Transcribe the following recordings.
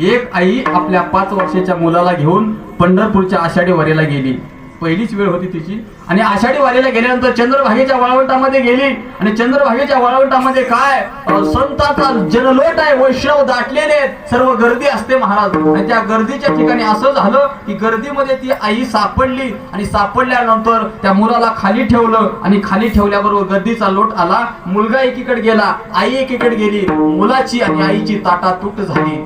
एक आई आपल्या 5 वर्षाच्या मुलाला घेऊन पंढरपूरच्या आषाढी वारीला गेली. पहिलीच वेळ होती तिची. आणि आषाढी वारीला गेल्यानंतर चंद्रभागेच्या वाळवंटामध्ये गेली. आणि चंद्रभागेच्या वाळवंटामध्ये काय संतांचा जनलोट आहे, वैष्णव दाटलेले आहेत, सर्व गर्दी असते महाराज. आणि त्या गर्दीच्या ठिकाणी असं झालं की गर्दीमध्ये ती आई सापडली. आणि सापडल्यानंतर त्या मुलाला खाली ठेवलं. आणि खाली ठेवल्याबरोबर गर्दीचा लोट आला. मुलगा एकीकडे गेला, आई एकीकडे गेली. मुलाची आणि आईची ताटातूट झाली.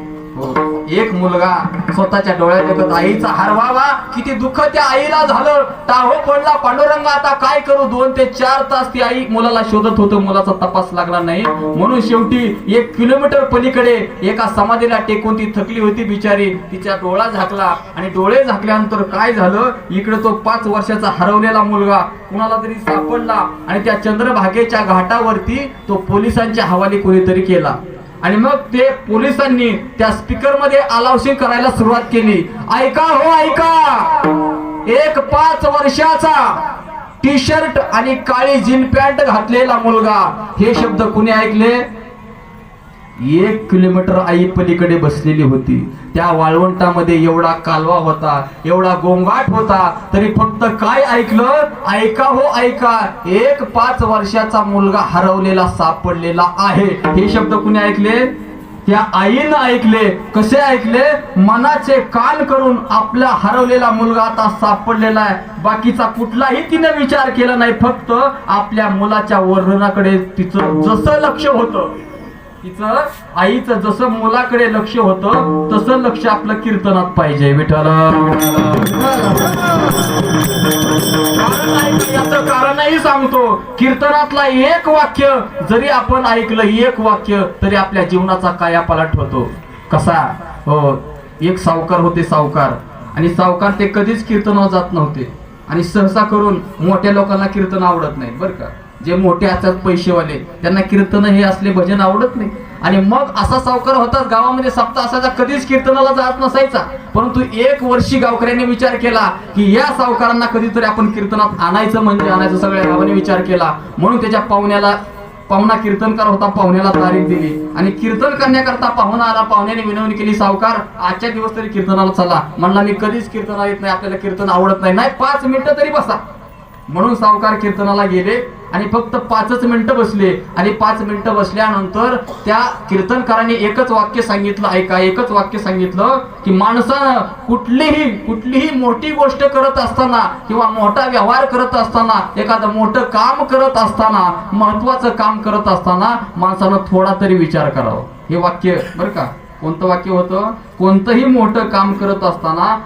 एक मुलगा स्वतःच्या डोळ्यात बघत आईचा हरवावा, किती दुःख त्या आईला झालं. टाहो पडला पांडुरंग, आता काय करू. 2 ते 4 तास ती आई मुलाला शोधत होतं, मुलाचा तपास लागला नाही. म्हणून शेवटी 1 किलोमीटर पलीकडे एका समाधीला टेकून ती थकली होती बिचारी. तिच्या डोळा झाकला. आणि डोळे झाकल्यानंतर काय झालं, इकडे तो 5 वर्षाचा हरवलेला मुलगा कुणाला तरी सापडला. आणि त्या चंद्रभागेच्या घाटावरती तो पोलिसांच्या हवाली कोणीतरी केला. आणि मग ते पोलिसांनी त्या स्पीकर मध्ये अनाउन्सिंग करायला सुरुवात केली. ऐका हो ऐका, एक 5 वर्षाचा टी शर्ट आणि काळी जीन पॅन्ट घातलेला मुलगा. हे शब्द कुणी ऐकले? 1 किलोमीटर आई पलीकडे बसलेली होती. त्या वाळवंटामध्ये एवढा कालवा होता, एवढा गोंगाट होता, तरी फक्त काय ऐकलं? ऐका हो ऐका, एक 5 वर्षाचा मुलगा हरवलेला सापडलेला आहे. हे शब्द कुणी ऐकले? त्या आईनं ऐकले. कसे ऐकले? मनाचे कान करून आपला हरवलेला मुलगा आता सापडलेला आहे. बाकीचा कुठलाही तिने विचार केला नाही. फक्त आपल्या मुलाच्या वर्णनाकडे तिचं जसं लक्ष होतं, तिचं आईचं जसं मुलाकडे लक्ष होतं तसं लक्ष आपलं कीर्तनात पाहिजे. विठ्ठल याचं कारणही सांगतो. कीर्तनातला एक वाक्य जरी आपण ऐकलं, एक वाक्य, तरी आपल्या जीवनाचा कायापालट होतो. कसा? हो, एक सावकार होते, सावकार. आणि सावकार ते कधीच कीर्तनावर जात नव्हते. आणि सहसा करून मोठ्या लोकांना कीर्तन आवडत नाही बरं का. जे मोठे असतात पैसेवाले, त्यांना कीर्तन हे असले भजन आवडत नाही. आणि मग असा सावकार होता, गावामध्ये सप्ताह असायचा, कधीच कीर्तनाला जात नसायचा. परंतु 1 वर्षी गावकऱ्यांनी विचार केला की या सावकारांना कधीतरी आपण कीर्तनात आणायचं म्हणजे आणायचं. सगळ्या गावाने विचार केला. म्हणून त्याच्या पाहुणा कीर्तनकार होता, पाहुण्याला तारीख दिली. आणि कीर्तन करण्याकरता पाहुणा आला. पाहुण्याने विनवणी केली, सावकार आजच्या दिवस तरी कीर्तनाला चला. म्हणला मी कधीच कीर्तनाला येत नाही, आपल्याला कीर्तन आवडत नाही. नाही 5 मिनिटं तरी बसा. म्हणून सावकार कीर्तनाला गेले. आणि फक्त 5च मिनिटं बसले. आणि 5 मिनिटं बसल्यानंतर त्या कीर्तनकाराने एकच वाक्य सांगितलं. ऐका, एकच वाक्य सांगितलं की माणसानं कुठलीही मोठी गोष्ट करत असताना किंवा मोठा व्यवहार करत असताना, एखादं मोठं काम करत असताना, महत्वाचं काम करत असताना माणसानं थोडा तरी विचार करावा. हे वाक्य बरं का. कोणतं वाक्य होतं? कोणतंही मोठं काम करत असताना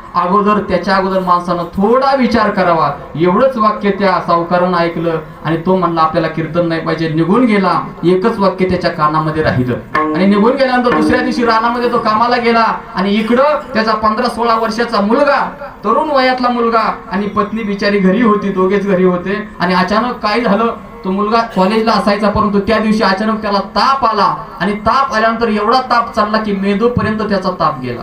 त्याच्या अगोदर माणसानं थोडा विचार करावा. एवढंच वाक्य त्या सावकारानं ऐकलं. आणि तो म्हणला आपल्याला कीर्तन नाही पाहिजे, निघून गेला. एकच वाक्य त्याच्या कानामध्ये राहिलं. आणि निघून गेल्यानंतर दुसऱ्या दिवशी रानामध्ये तो कामाला गेला. आणि इकडं त्याचा 15-16 वर्षाचा मुलगा, तरुण वयातला मुलगा, आणि पत्नी बिचारी घरी होती, दोघेच घरी होते. आणि अचानक काय झालं, तो मुलगा कॉलेजला असायचा, परंतु त्या दिवशी अचानक त्याला ताप आला. आणि ताप आल्यानंतर एवढा ताप चालला की मेंदूपर्यंत त्याचा ताप गेला.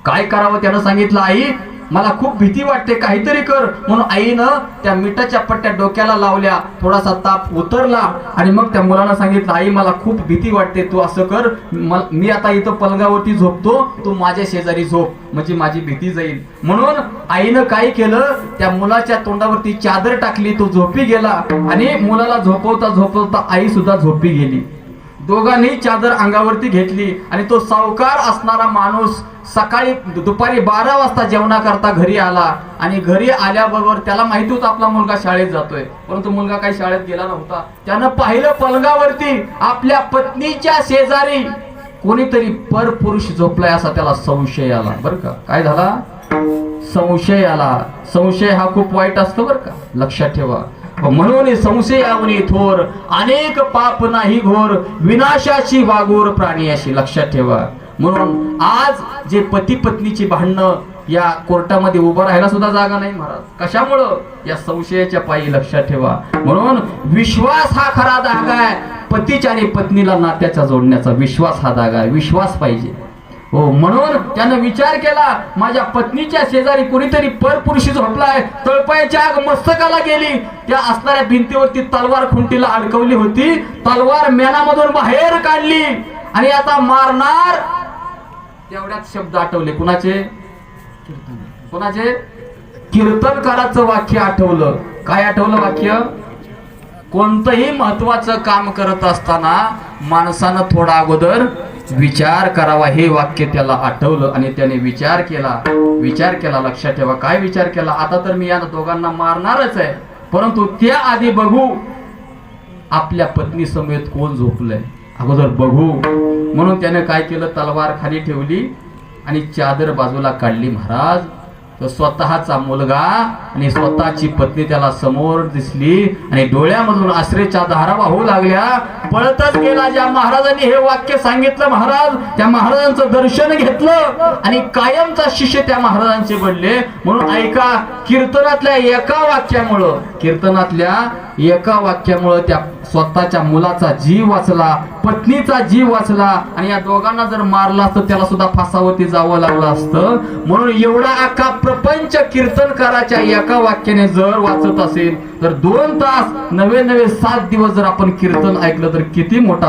काय करावं त्यानं सांगितलं, आई मला खूप भीती वाटते, काहीतरी कर. म्हणून आईनं त्या मिठाच्या पट्ट्या डोक्याला लावल्या. थोडासा ताप उतरला. आणि मग त्या मुलानं सांगितलं, आई मला खूप भीती वाटते, तू असं कर, मी आता इथं पलंगावरती झोपतो, तू माझ्या शेजारी झोप, म्हणजे माझी भीती जाईल. म्हणून आईनं काय केलं, त्या मुलाच्या तोंडावरती चादर टाकली. तो झोपी गेला. आणि मुलाला झोपवता आई सुद्धा झोपी गेली. दोघांनी चादर अंगावरती घेतली. आणि तो सावकार असणारा माणूस दुपारी 12 वाजता जेवणाकरता घरी आला. आणि घरी आल्याबरोबर त्याला माहिती होतं आपला मुलगा शाळेत जातोय, परंतु मुलगा काही शाळेत गेला नव्हता. त्यानं पाहिलं पलंगावरती आपल्या पत्नीच्या शेजारी कोणीतरी परपुरुष झोपलाय, असा त्याला संशय आला. बरं का. काय झाला? संशय आला. संशय हा खूप वाईट असतो बरं का, लक्षात ठेवा. म्हणून संशयावनी थोर, अनेक पाप नाही घोर, विनाशाची वागोर प्राणीयाशी. लक्षात ठेवा. म्हणून आज जे पती पत्नीची भांडणं, या कोर्टामध्ये उभं राहायला सुद्धा जागा नाही महाराज. कशामुळं? या संशयाच्या पायी. लक्षात ठेवा. म्हणून विश्वास हा खरा धागा आहे. पतीच्या आणि पत्नीला नात्याचा जोडण्याचा विश्वास हा धागा आहे. विश्वास पाहिजे. हो, म्हणून त्यानं विचार केला, माझ्या पत्नीच्या शेजारी कोणीतरी परपुरुषी झोपलाय. तळपायाची आग मस्तकाला गेली. त्या असणाऱ्या भिंतीवरती तलवार खुंटीला अडकवली होती. तलवार मेणामधून बाहेर काढली. आणि आता मारणार तेवढ्यात शब्द आठवले. कुणाचे? कुणाचे? कीर्तनकाराचं वाक्य आठवलं. काय आठवलं वाक्य? कोणतंही महत्वाचं काम करत असताना माणसानं थोडा अगोदर विचार करावा, हे वाक्य त्याला आठवलं आणि त्याने विचार केला. लक्षात ठेवा, काय विचार केला? आता तर मी या दोघांना मारणारच आहे, परंतु त्या आधी बघू आपल्या पत्नी समेत कोण झोपलंय, अगोदर बघू. म्हणून त्याने काय केलं? तलवार खाली ठेवली आणि चादर बाजूला काढली. महाराज, तो स्वतःचा मुलगा आणि स्वतःची पत्नी त्याला समोर दिसली आणि डोळ्यामधून आश्रेच्या धारा वाहू लागल्या. पळतच गेला. ज्या महाराजांनी हे वाक्य सांगितलं, महाराज त्या महाराजांचं दर्शन घेतलं आणि कायमचा शिष्य त्या महाराजांचे बनले. म्हणून ऐका, कीर्तनातल्या एका वाक्यामुळं त्या स्वतःच्या मुलाचा जीव वाचला, पत्नीचा जीव वाचला आणि या दोघांना जर मारला असतं त्याला सुद्धा फासावरती जावं लागलं असतं. म्हणून एवढा अख्खा प्रपंच कीर्तनकाराच्या एका वाक्याने जर वाचत असेल तर 2 तास नवे 7 दिवस जर आपण कीर्तन ऐकलं तर किती मोठा